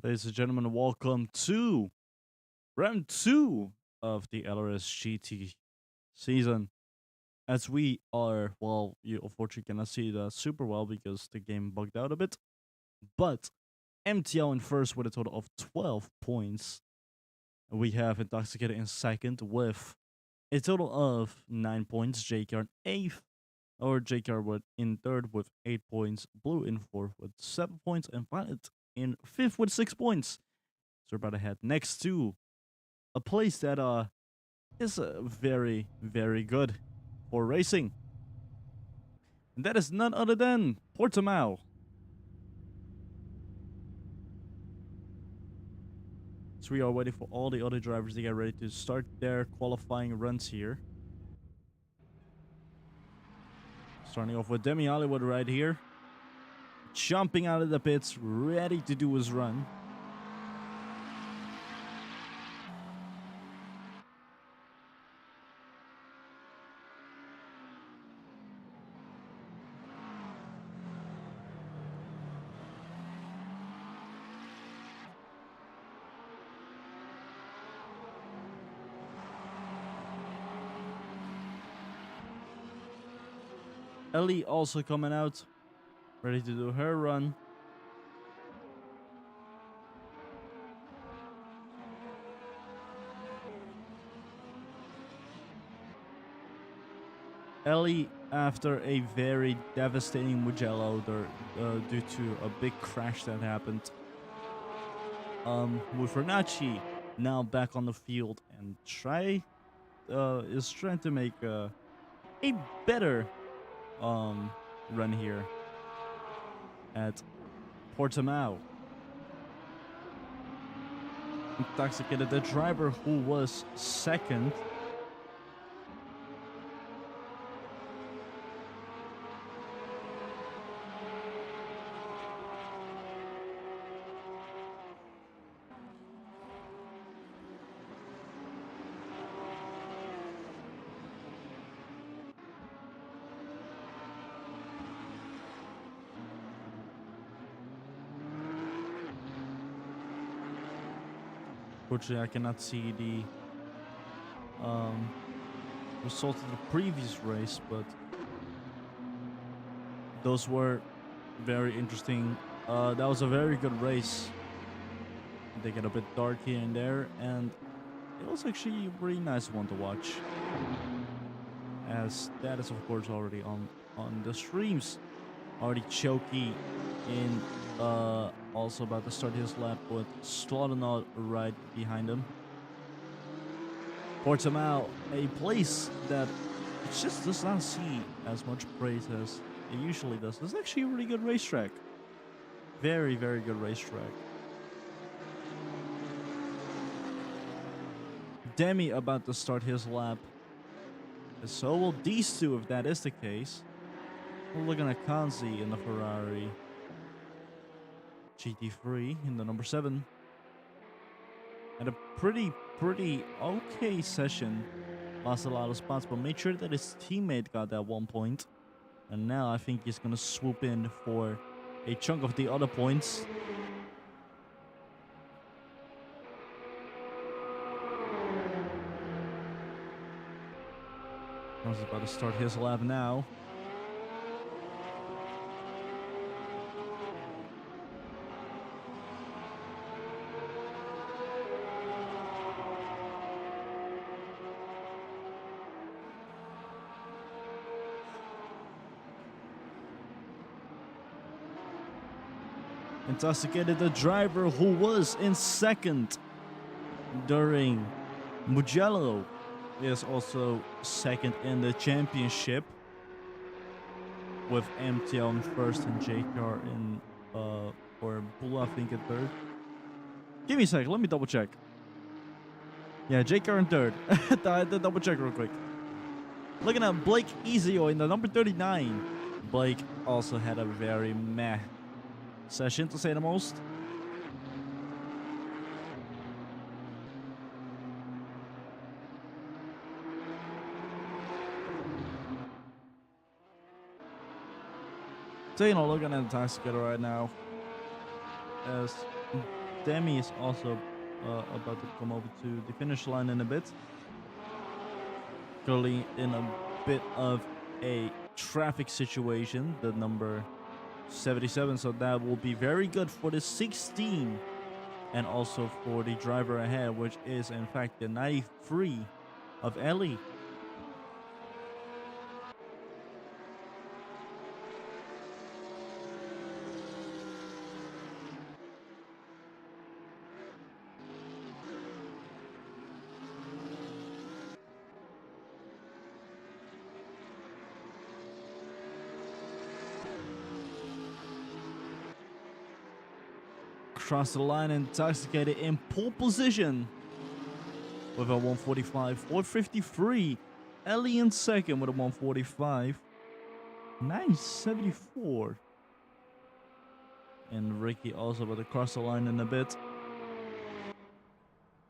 Ladies and gentlemen, welcome to round 2 of the LRS GT season. As we are, well, you unfortunately cannot see that super well because the game bugged out a bit. But MTL in first with a total of 12 points. We have Intoxicated in second with a total of 9 points. JKR in eighth, or JKR in third with 8 points. Blue in fourth with 7 points. And Violet in fifth with 6 points. So we're about to head next to a place that is very, very good for racing. And that is none other than Portimao. So we are waiting for all the other drivers to get ready to start their qualifying runs here. Starting off with Demi Hollywood right here. Jumping out of the pits, ready to do his run. Ellie also coming out, ready to do her run. Ellie, after a very devastating Mugello due to a big crash that happened, with Renachi now back on the field and is trying to make a better run here at Portimao. Intoxicated, the driver who was second. Fortunately, I cannot see the results of the previous race, but those were very interesting. That was a very good race. They get a bit dark here and there, and it was actually a really nice one to watch. As that is of course already on the streams. Already Choky in also about to start his lap with Slaughternaut right behind him. Portimao, a place that it just does not see as much praise as it usually does. It's actually a really good racetrack. Very, very good racetrack. Demi about to start his lap. So will these two if that is the case. We're looking at Kanzi in the Ferrari GT3 in the number 7. And a pretty okay session. Lost a lot of spots, but made sure that his teammate got that 1 point. And now I think he's going to swoop in for a chunk of the other points. He's about to start his lap now. Intoxicated, the driver who was in second during Mugello, is also second in the championship, with MTL in first and JKR in or Blue I think in third. Give me a sec, let me double check. Yeah, JKR in third. I had to double check real quick. Looking at Blake Ezio in the number 39. Blake also had a very meh session, to say the most. Taking a look at Intoxicated right now, as Demi is also about to come over to the finish line in a bit. Currently in a bit of a traffic situation, the number 77, so that will be very good for the 16 and also for the driver ahead, which is in fact the 93 of Ellie. Cross the line, intoxicated in pole position with a 145, 453. Ellie in second with a 145, 974. And Ricky also about to cross the line in a bit.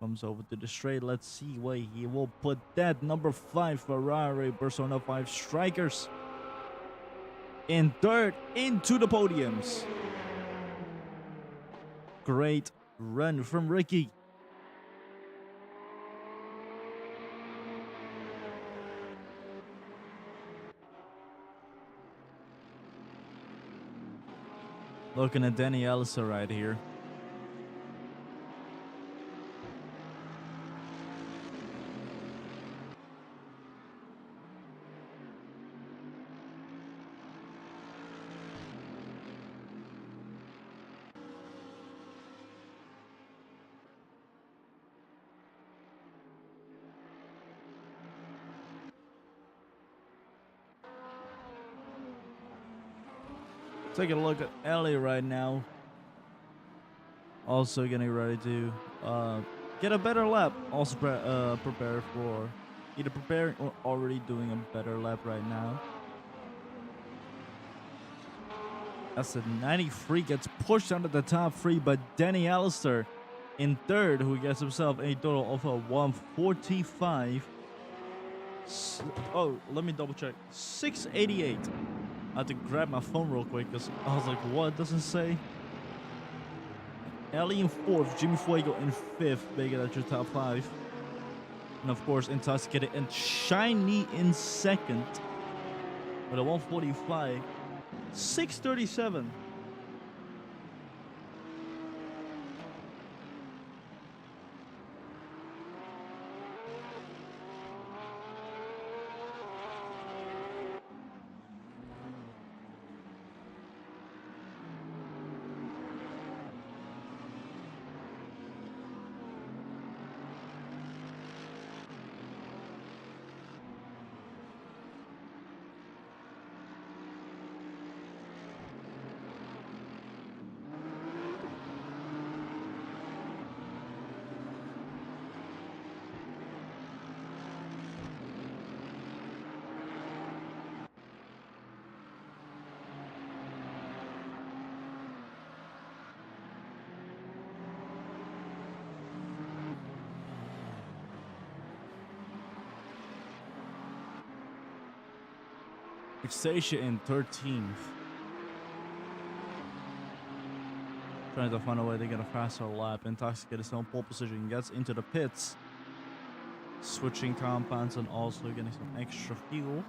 Comes over to the straight. Let's see where he will put that. Number 5 Ferrari Persona 5 Strikers in third into the podiums. Great run from Ricky. Looking at Danny Elsa right here. Take a look at Ellie right now. Also getting ready to get a better lap. Also prepare for either preparing or already doing a better lap right now. As the 93 gets pushed under the top 3 by Danny Allister in third, who gets himself a total of a 145. Oh, let me double check. 688. I had to grab my phone real quick because I was like, what does it say? Ellie in fourth, Jimmy Fuego in fifth, making that your top 5. And of course, Intoxicated and Shiny in second with a 145. 637. Fixatia in 13th. Trying to find a way to get a faster lap. Intoxicated is on pole position, gets into the pits. Switching compounds and also getting some extra fuel.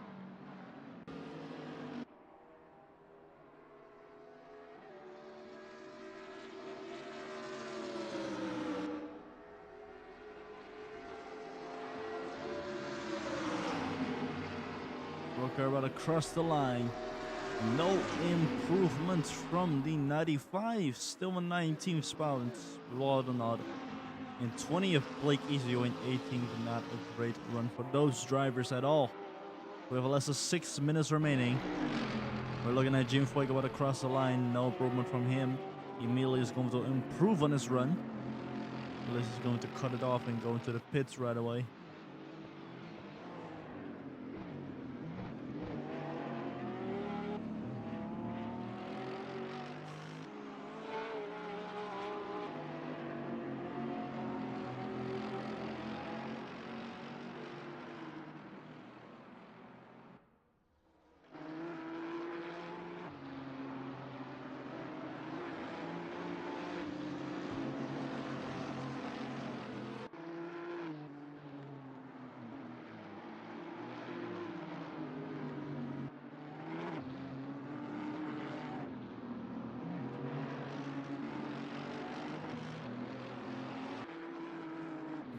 Rooker about to cross the line. No improvements from the 95. Still in 19th spot. Well, not. In 20th, Blake Ezio in 18th. Not a great run for those drivers at all. We have less than 6 minutes remaining. We're looking at Jim Fuego about to cross the line. No improvement from him. Emilio is going to improve on his run. Liz is going to cut it off and go into the pits right away.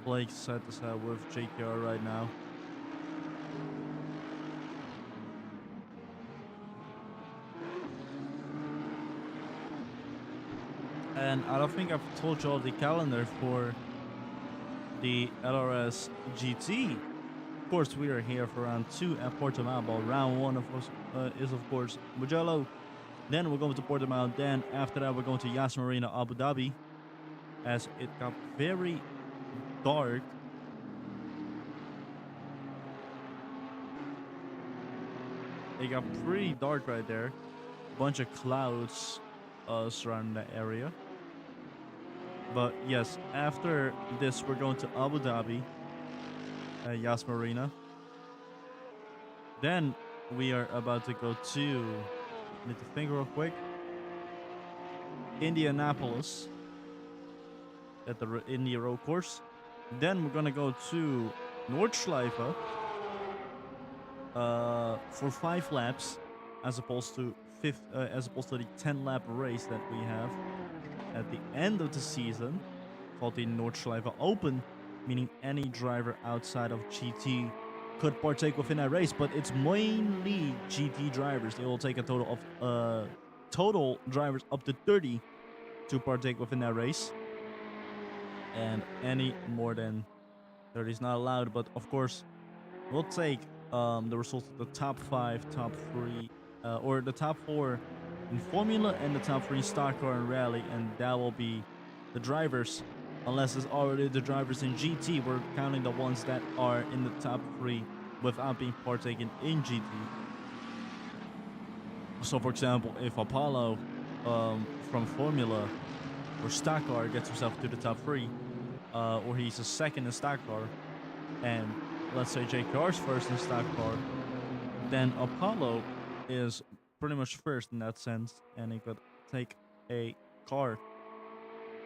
Blake side to side with JKR right now. And I don't think I've told you all the calendar for the LRS GT. Of course, we are here for round 2 at Portimao. But round 1 of course, is, of course, Mugello. Then we're going to Portimao. Then after that, we're going to Yas Marina, Abu Dhabi. As it got very dark. It got pretty dark right there. Bunch of clouds surrounding that area. But yes, after this, we're going to Abu Dhabi, Yas Marina. Then we are about to go to, need to think real quick, Indianapolis at the India Road Course. Then we're gonna go to Nordschleife for 5 laps, as opposed to the 10-lap race that we have at the end of the season, called the Nordschleife Open, meaning any driver outside of GT could partake within that race, but it's mainly GT drivers. They will take a total of total drivers up to 30 to partake within that race, and any more than 30 is not allowed. But of course, we'll take the results of the top 5, top 3, or the top 4 in Formula and the top 3 stock car and rally, and that will be the drivers. Unless it's already the drivers in GT, we're counting the ones that are in the top 3 without being partaken in GT. So, for example, if Apollo from Formula or stock car gets himself to the top 3, or he's a second in stock car, and let's say JKR's first in stock car, then Apollo is pretty much first in that sense, and he could take a car.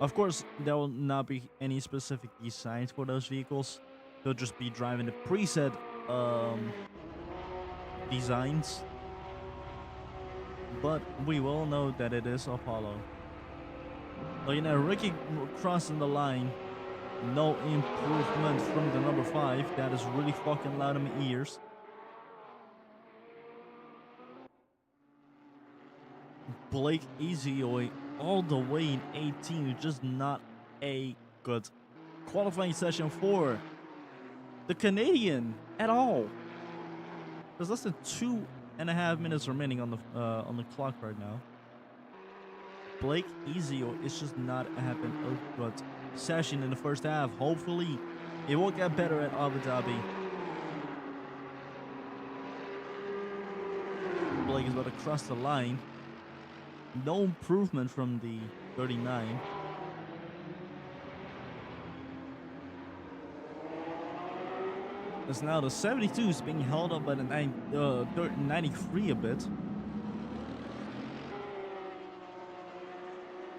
Of course, there will not be any specific designs for those vehicles. They'll just be driving the preset designs. But we will know that it is Apollo. Like, Ricky crossing the line. No improvement from the number 5. That is really fucking loud in my ears. Blake Easyoy all the way in 18, just not a good qualifying session for the Canadian at all. There's less than 2.5 minutes remaining on the clock right now. Blake Easyoy is just not having a good session in the first half. Hopefully, it will get better at Abu Dhabi. Blake is about to cross the line. No improvement from the 39. As now the 72 is being held up by the 93 a bit.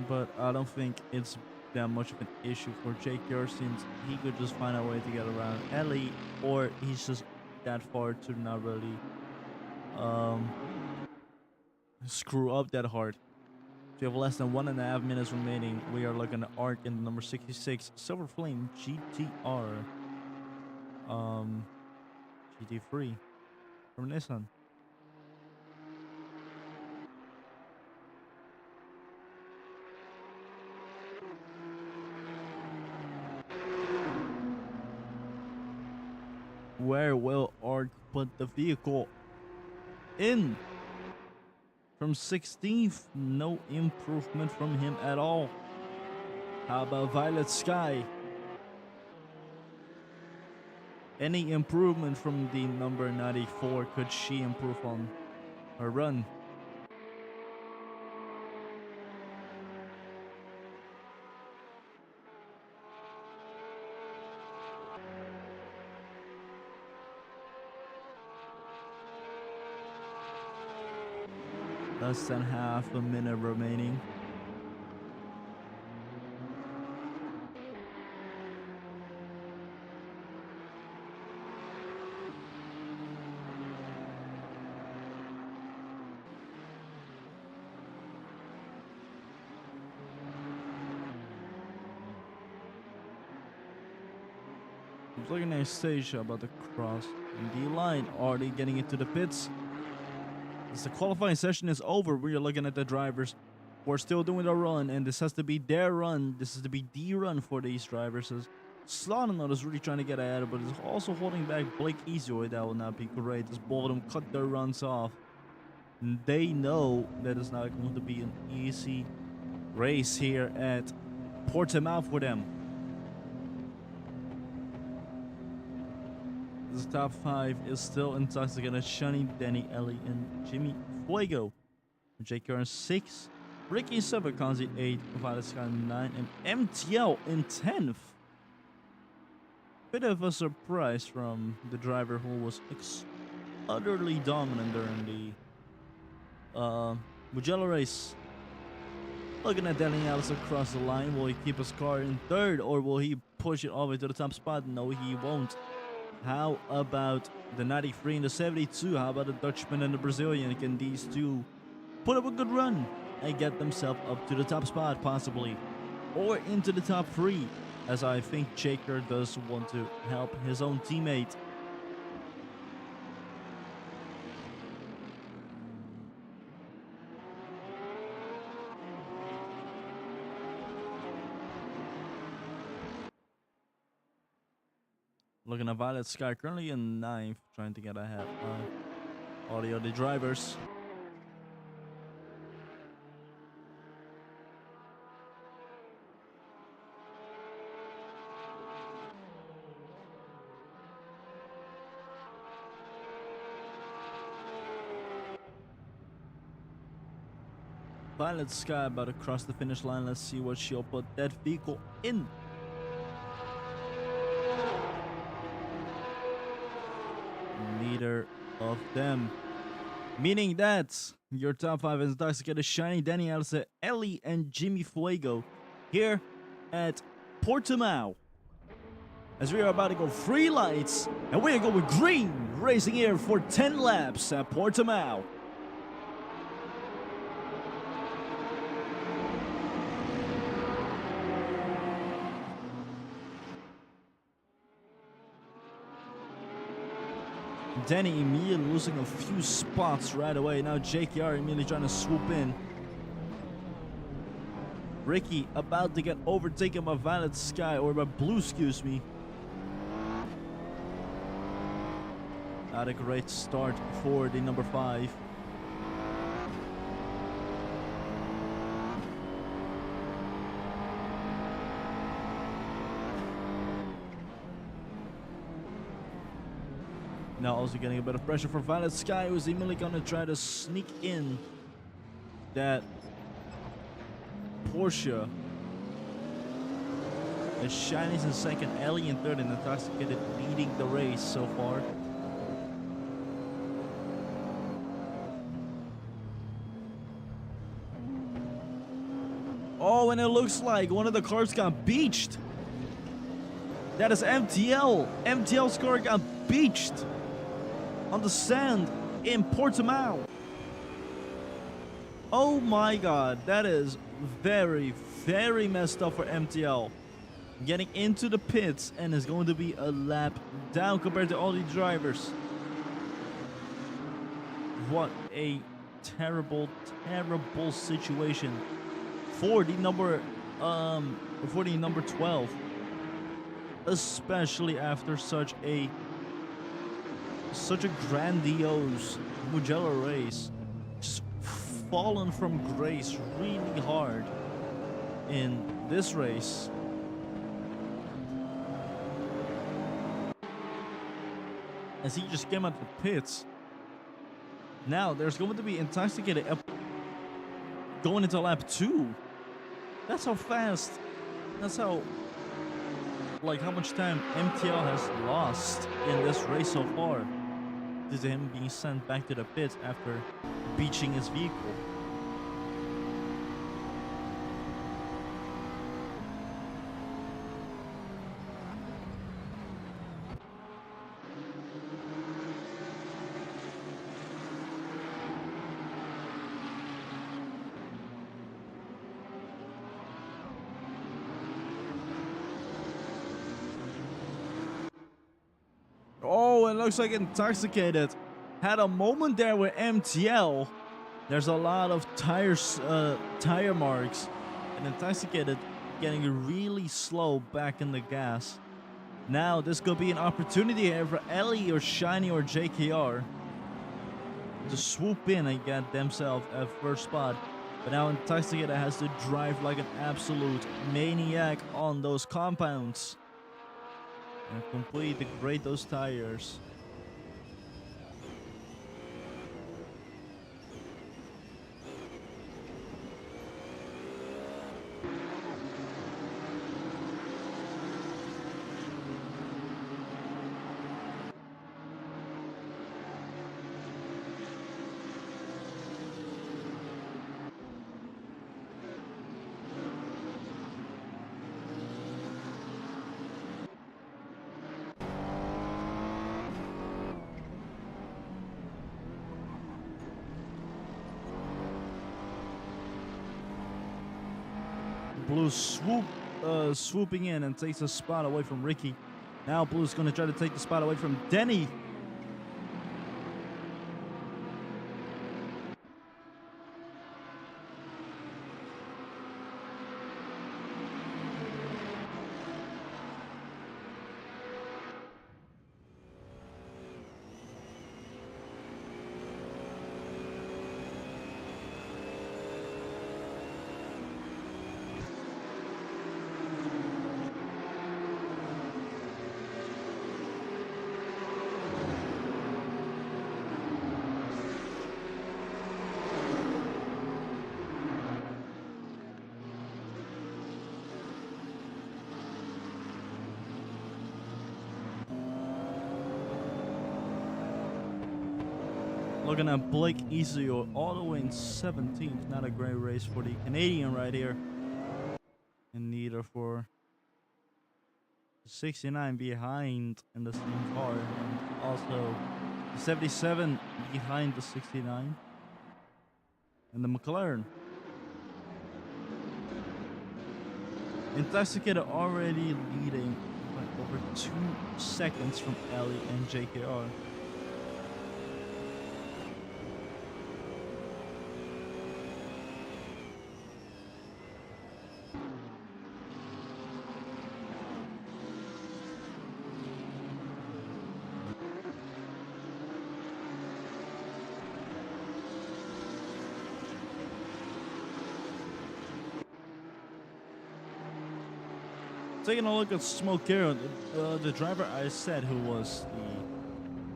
But I don't think it's that much of an issue for JKR, since he could just find a way to get around Ellie, or he's just that far to not really screw up that hard. So you have less than 1.5 minutes remaining. We are looking at Arc in the number 66 Silver Flame GTR GT3 from Nissan. Where will Arc put the vehicle? In from 16th, no improvement from him at all. How about Violet Sky? Any improvement from the number 94? Could she improve on her run? Less than half a minute remaining. It's looking at stage about to cross the line. Already getting into the pits. As the qualifying session is over, we are looking at the drivers who are still doing the run, and this has to be their run. This is to be the run for these drivers. As Slaughternote is really trying to get ahead, but is also holding back Blake Easyboy. That will not be great, as both of them cut their runs off. And they know that it's not going to be an easy race here at Portimao for them. This top 5 is still intoxicated. Shani, Danny, Ellie, and Jimmy Fuego. Jake in 6, Ricky 7, Kanzi 8, Violet Sky 9, and MTL in 10th. Bit of a surprise from the driver who was utterly dominant during the Mugello race. Looking at Danny Alice across the line. Will he keep his car in 3rd, or will he push it all the way to the top spot? No, he won't. How about the 93 and the 72? How about the Dutchman and the Brazilian? Can these two put up a good run and get themselves up to the top spot, possibly? Or into the top 3, as I think Jaker does want to help his own teammate. Looking at Violet Sky, currently in 9th, trying to get ahead of all the other drivers. Violet Sky about to cross the finish line. Let's see what she'll put that vehicle in. Neither of them. Meaning that your top 5 is intoxicated. Shiny, Danny Alice, Ellie, and Jimmy Fuego here at Portimao. As we are about to go 3 lights, and we are going green, racing here for 10 laps at Portimao. Danny immediately losing a few spots right away. Now JKR immediately trying to swoop in. Ricky about to get overtaken by Violet Sky, or by Blue, excuse me. Not a great start for the number 5. Now also getting a bit of pressure from Violet Sky, who's immediately gonna try to sneak in that Porsche. And Shiny's in 2nd, Ellie in 3rd, and Intoxicated leading the race so far. Oh, and it looks like one of the cars got beached. That is MTL. MTL's car got beached on the sand in Portimao. Oh my god, that is very, very messed up for MTL. Getting into the pits, and is going to be a lap down compared to all the drivers. What a terrible, terrible situation for the number 12. Especially after such a grandiose Mugello race, just fallen from grace really hard in this race. As he just came out of the pits. Now there's going to be Intoxicated going into lap 2. That's how fast. That's how much time MTL has lost in this race so far, due to him being sent back to the pits after beaching his vehicle. it looks like Intoxicated had a moment there with MTL. There's a lot of tire marks, and Intoxicated getting really slow back in the gas. Now this could be an opportunity here for Ellie or Shiny or JKR to swoop in and get themselves at first spot. But now Intoxicated has to drive like an absolute maniac on those compounds and completely degrade those tires. Blue swooping in and takes a spot away from Ricky. Now Blue's gonna try to take the spot away from Denny. Looking at Blake Ezio all the way in 17th. Not a great race for the Canadian right here. And neither for 69 behind in the same car. And also the 77 behind the 69. And the McLaren. Intoxicated already leading by over 2 seconds from Ellie and JKR. Taking a look at Smoke here, the driver I said who was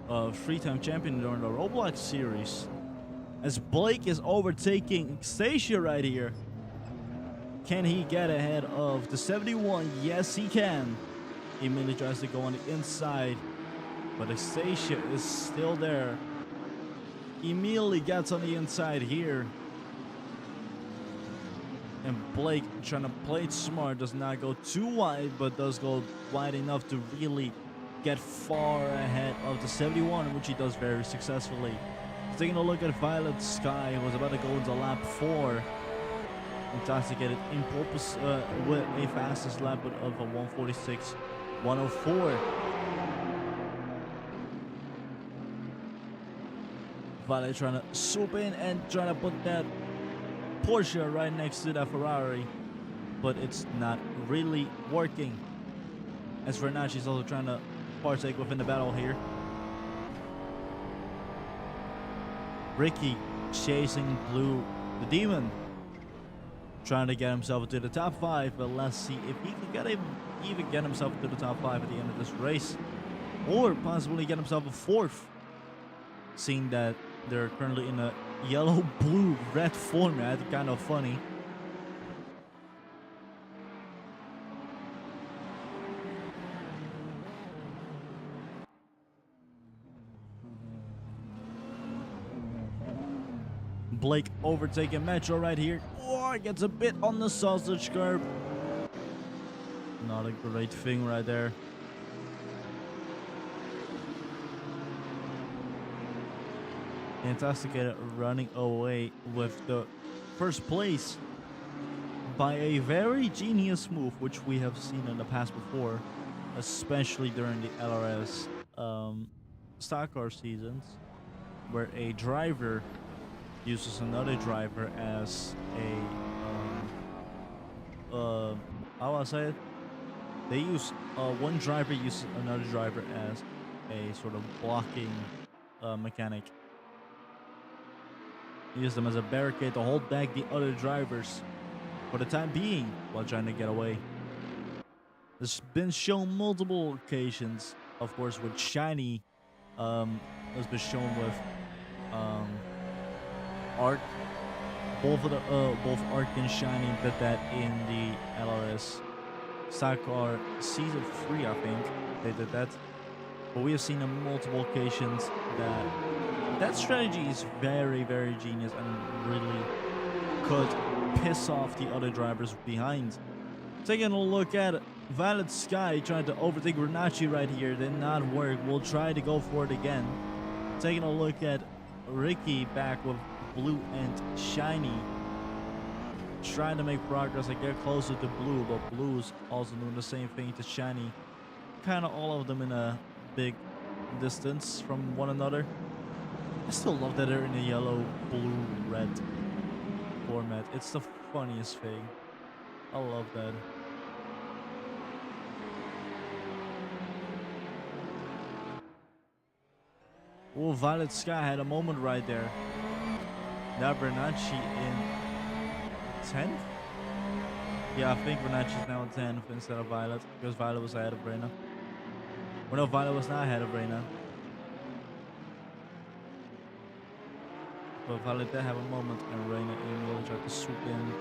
the 3-time champion during the Roblox series. As Blake is overtaking Xacia right here. Can he get ahead of the 71? Yes, he can. He immediately tries to go on the inside, but Xacia is still there. Immediately gets on the inside here. And Blake, trying to play it smart, does not go too wide, but does go wide enough to really get far ahead of the 71, which he does very successfully. Taking a look at Violet Sky, who was about to go into lap 4. Intoxicated in purpose with a fastest lap of a 146.104. Violet trying to swoop in and trying to put that Porsche right next to that Ferrari, but it's not really working. As Fernacci's also trying to partake within the battle here. Ricky chasing Blue the Demon, trying to get himself into the top 5, but let's see if he can even get himself to the top 5 at the end of this race, or possibly get himself a 4th, seeing that they're currently in a yellow, blue, red format. Kind of funny. Blake overtaking Metro right here. Oh, gets a bit on the sausage curb. Not a great thing right there. Intoxicated running away with the first place by a very genius move, which we have seen in the past before, especially during the LRS stock car seasons where a driver uses another driver as a how I say it? They use one driver uses another driver as a sort of blocking mechanic. Use them as a barricade to hold back the other drivers for the time being while trying to get away. This has been shown multiple occasions, of course, with Shiny. Has been shown with Arc. Both Arc and Shiny did that in the LRS stock car season 3, I think they did that. But we have seen on multiple occasions that strategy is very, very genius and really could piss off the other drivers behind. Taking a look at Violet Sky trying to overtake Renachi right here. Did not work. We'll try to go for it again. Taking a look at Ricky back with Blue and Shiny. Trying to make progress and get closer to Blue, but Blue's also doing the same thing to Shiny. Kind of all of them in a big distance from one another. I still love that they're in a yellow, blue, red format. It's the funniest thing. I love that. Oh, Violet Sky had a moment right there. Now Bernacchi in 10th? Yeah, I think Bernacchi's now in 10th instead of Violet, because Violet was ahead of Brena. Well, no, Violet was not ahead of Brena. But Violet did have a moment, and Reina immediately tried to swoop in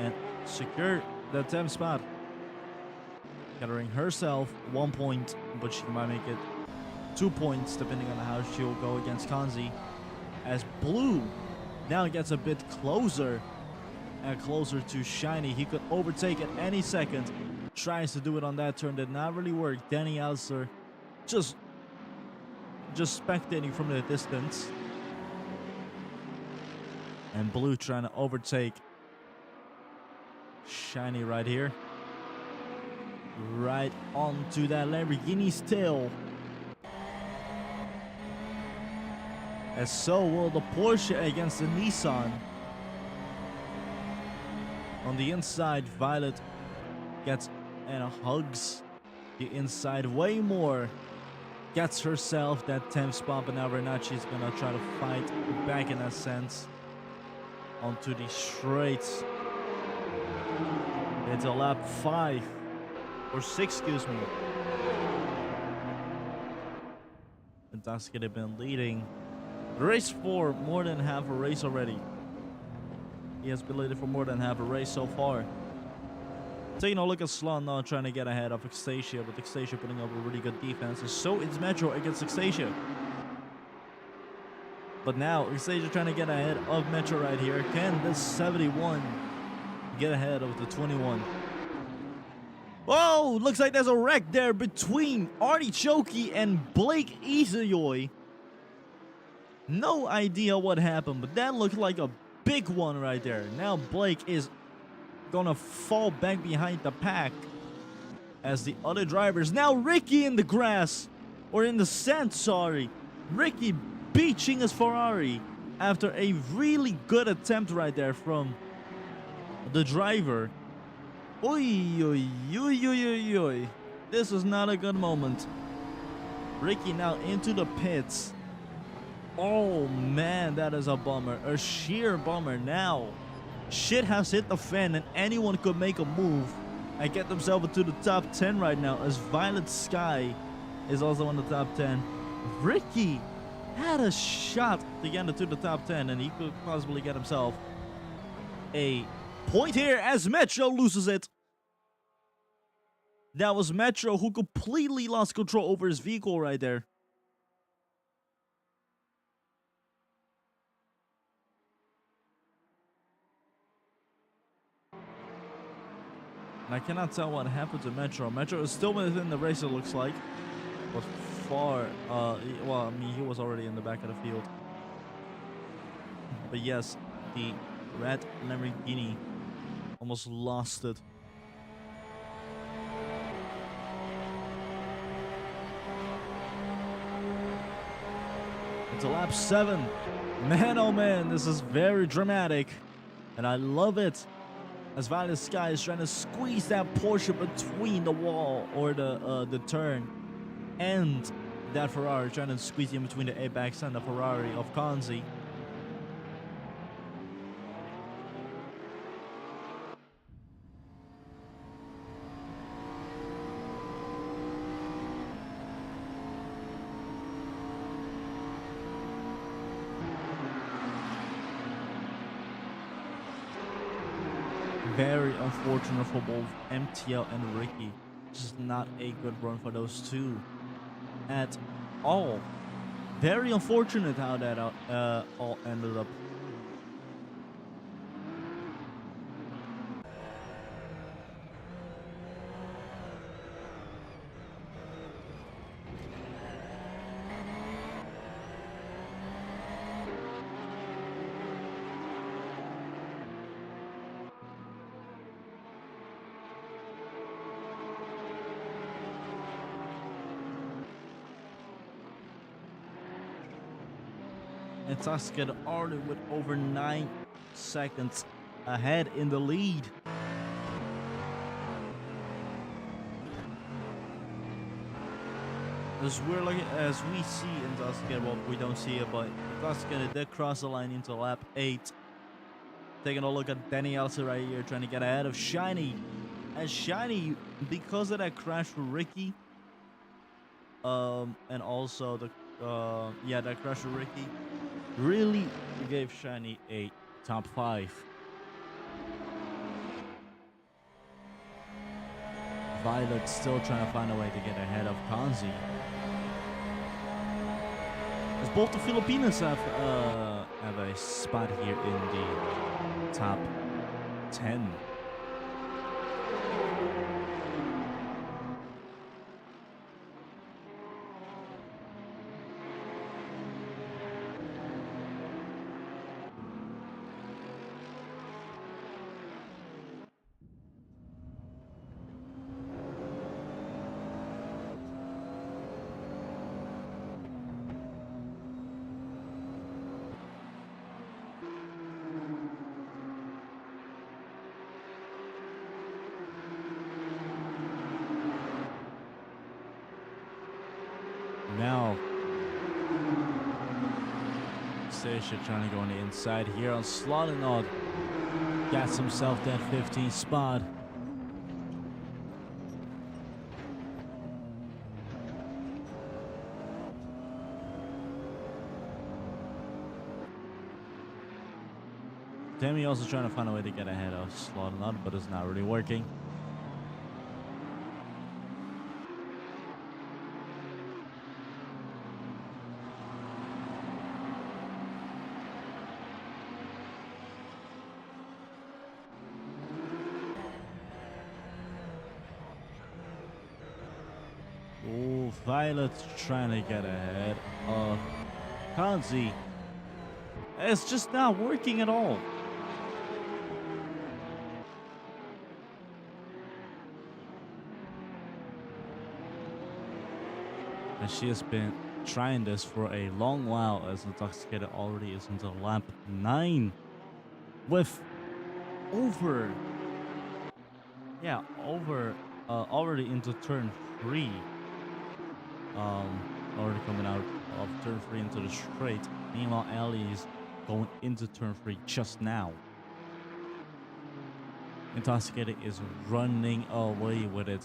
and secure the 10th spot. Gathering herself 1 point, but she might make it 2 points depending on how she'll go against Kanzi. As Blue now gets a bit closer and closer to Shiny. He could overtake at any second. Tries to do it on that turn, did not really work. Danny Alster just spectating from the distance. And Blue trying to overtake Shiny right here. Right onto that Lamborghini's tail. As so will the Porsche against the Nissan. On the inside, Violet gets and hugs the inside way more. Gets herself that 10th spot, but now Renachi is gonna try to fight back in that sense. Onto the straights. Into lap 5. Or 6, excuse me. And Daisuke have been leading race 4 more than half a race already. He has been leading for more than half a race so far. Taking a look at Slon now trying to get ahead of Xstasia, but Xstasia putting up a really good defense. And so it's Metro against Xstasia. But now Xstasia trying to get ahead of Metro right here. Can this 71 get ahead of the 21? Oh, looks like there's a wreck there between Artichoke and Blake Isayoy. No idea what happened, but that looked like a big one right there. Now Blake is gonna fall back behind the pack as the other drivers. Now Ricky in the grass, or in the sand, sorry. Ricky beaching his Ferrari after a really good attempt right there from the driver. Oi, oi, oi, oi, oi, oi. This is not a good moment. Ricky now into the pits. Oh man, that is a bummer. A sheer bummer. Now, shit has hit the fan and anyone could make a move and get themselves into the top 10 right now, as Violet Sky is also in the top 10. Ricky had a shot to get into the top 10 and he could possibly get himself a point here as Metro loses it. That was Metro who completely lost control over his vehicle right there. And I cannot tell what happened to Metro. Metro is still within the race, it looks like. But far, well, I mean, he was already in the back of the field. But yes, the red Lamborghini almost lost it. into lap 7. Man, oh man, this is very dramatic. And I love it. As Violet Sky is trying to squeeze that Porsche between the wall or the turn and that Ferrari, trying to squeeze in between the Apex and the Ferrari of Kanzi. Very unfortunate for both MTL and Ricky. Just not a good run for those two at all. Very unfortunate how that all ended up. And Tuscan already with over 9 seconds ahead in the lead. As we see in Tuscan, well, we don't see it, but Tuscan did cross the line into lap 8. Taking a look at Danny Elsa right here, trying to get ahead of Shiny. And Shiny, because of that crash with Ricky, and also that crash with Ricky, really gave Shiny a top 5. Violet still trying to find a way to get ahead of Kanzi. As both the Filipinos have a spot here in the top 10. Now, Sasha trying to go on the inside here on Slaughternaut. Gets himself that 15th spot. Demi also trying to find a way to get ahead of Slaughternaut, but it's not really working. Oh, Violet's trying to get ahead of Kanzi. It's just not working at all. And she has been trying this for a long while, as Intoxicated already is into lap 9 with already into turn 3. Already coming out of turn 3 into the straight. Meanwhile, Ellie is going into turn 3 just now. Intoxicated is running away with it.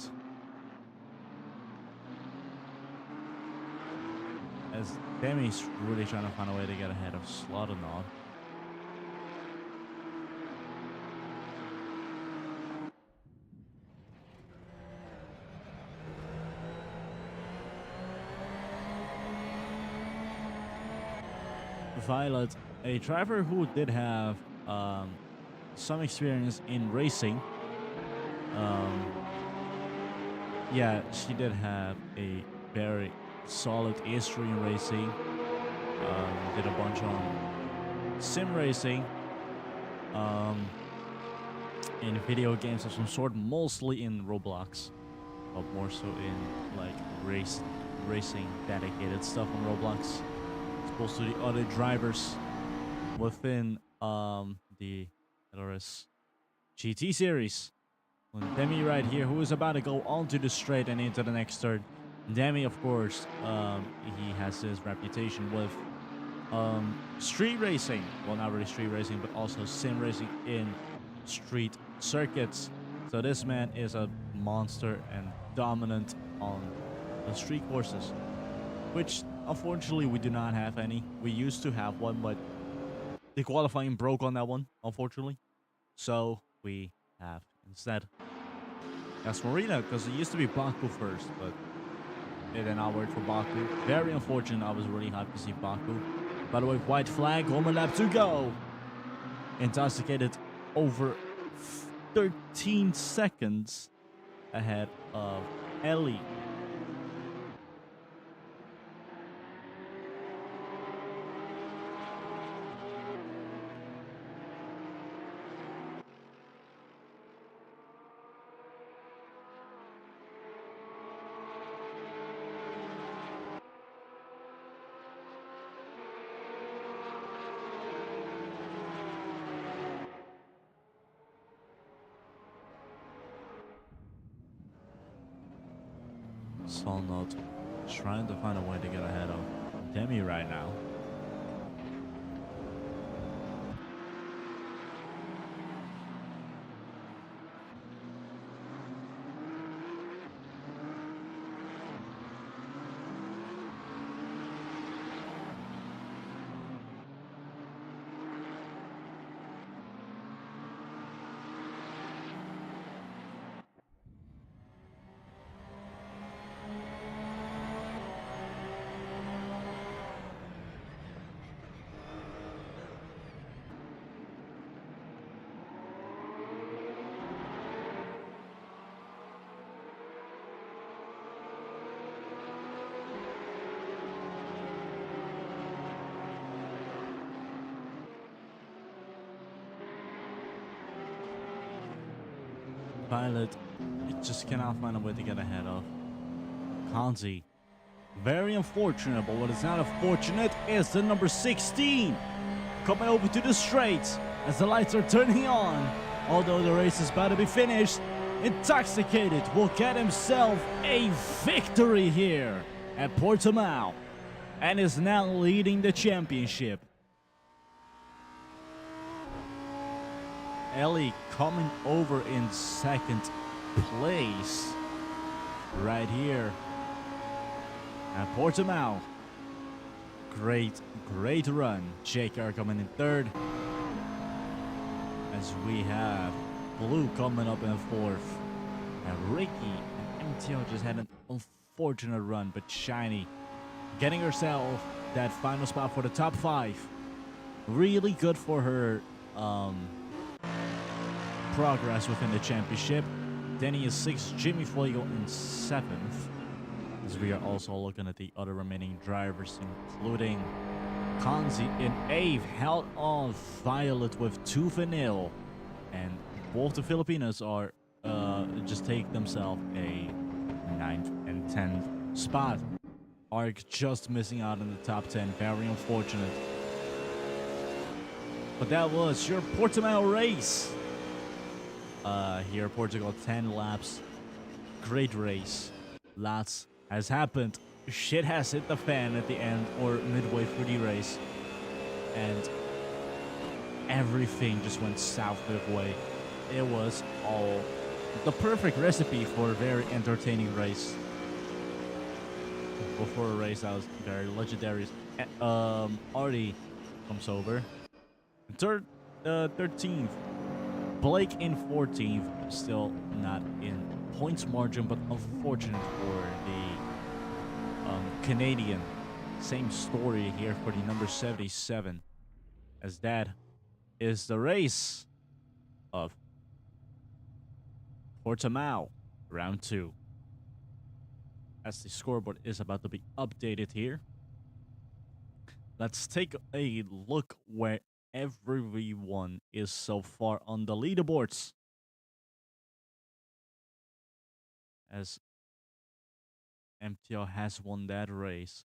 As Demi's really trying to find a way to get ahead of Slaughternaut. Violet, a driver who did have some experience in racing. Yeah, she did have a very solid history in racing. Did a bunch on sim racing, in video games of some sort, mostly in Roblox, but more so in like racing dedicated stuff on Roblox. opposed to the other drivers within the LRS GT series. Demi right here, who is about to go onto the straight and into the next turn. Demi, of course, he has his reputation with street racing. Well, not really street racing, but also sim racing in street circuits. So this man is a monster and dominant on the street courses, which unfortunately we do not have any. We used to have one, but the qualifying broke on that one, unfortunately. So we have instead Gas Marina, because it used to be Baku first, but it did not work for Baku. Very unfortunate. I was really happy to see Baku. By the way, white flag, one more lap to go. Intoxicated over 13 seconds ahead of Ellie. Solnot trying to find a way to get ahead of Demi right now. Pilot, it just cannot find a way to get ahead of Kanzi. Very unfortunate, but what is not unfortunate is the number 16 coming over to the straight as the lights are turning on. Although the race is about to be finished, Intoxicated will get himself a victory here at Portimao and is now leading the championship. Ellie coming over in second place right here at Portimao. Great run. JKR coming in third. As we have Blue coming up in fourth. And Ricky and MTO just had an unfortunate run, but Shiny getting herself that final spot for the top 5. Really good for her progress within the championship. Denny is 6th, Jimmy Fuego in 7th. As we are also looking at the other remaining drivers, including Kanzi in 8th, held off Violet with 2-0. And both the Filipinos are just take themselves a 9th and 10th spot. Arc just missing out in the top 10. Very unfortunate. But that was your Portimao race. Here, Portugal, 10 laps. Great race. Lots has happened. Shit has hit the fan at the end or midway through the race. And everything just went south midway. It was all the perfect recipe for a very entertaining race. Before a race that was very legendary. Artie comes over. 13th. Blake in 14th, still not in points margin, but unfortunate for the Canadian. Same story here for the number 77, as that is the race of Portimao, round 2. As the scoreboard is about to be updated here, let's take a look where everyone is so far on the leaderboards. As MTL has won that race.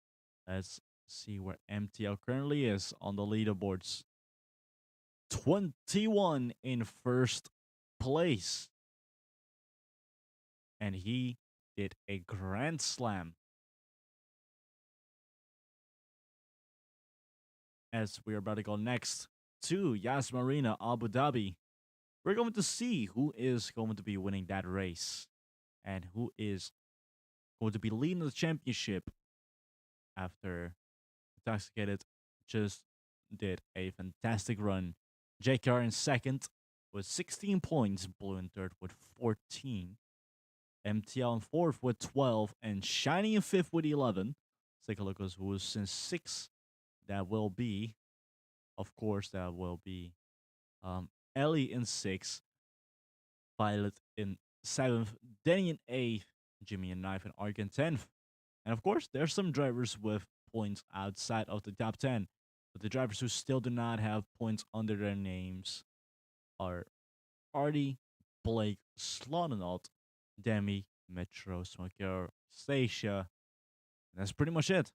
As See where MTL currently is on the leaderboards. 21 in first place. And he did a grand slam. As we're about to go next to Yas Marina, Abu Dhabi. We're going to see who is going to be winning that race and who is going to be leading the championship after Intoxicated just did a fantastic run. JKR in second with 16 points, Blue in third with 14, MTL in fourth with 12, and Shiny in fifth with 11. Let's take a look at who is in sixth. That will be, of course, that will be Ellie in sixth, Violet in seventh, Denny in eighth, Jimmy in ninth, and Ark in 10th. And of course, there's some drivers with points outside of the top 10. But the drivers who still do not have points under their names are Artie, Blake, Slaughternaut, Demi, Metro, Smoker, Stacia. And that's pretty much it.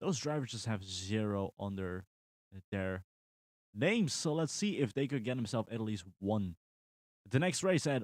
Those drivers just have zero under their names. So let's see if they could get themselves at least one. The next race at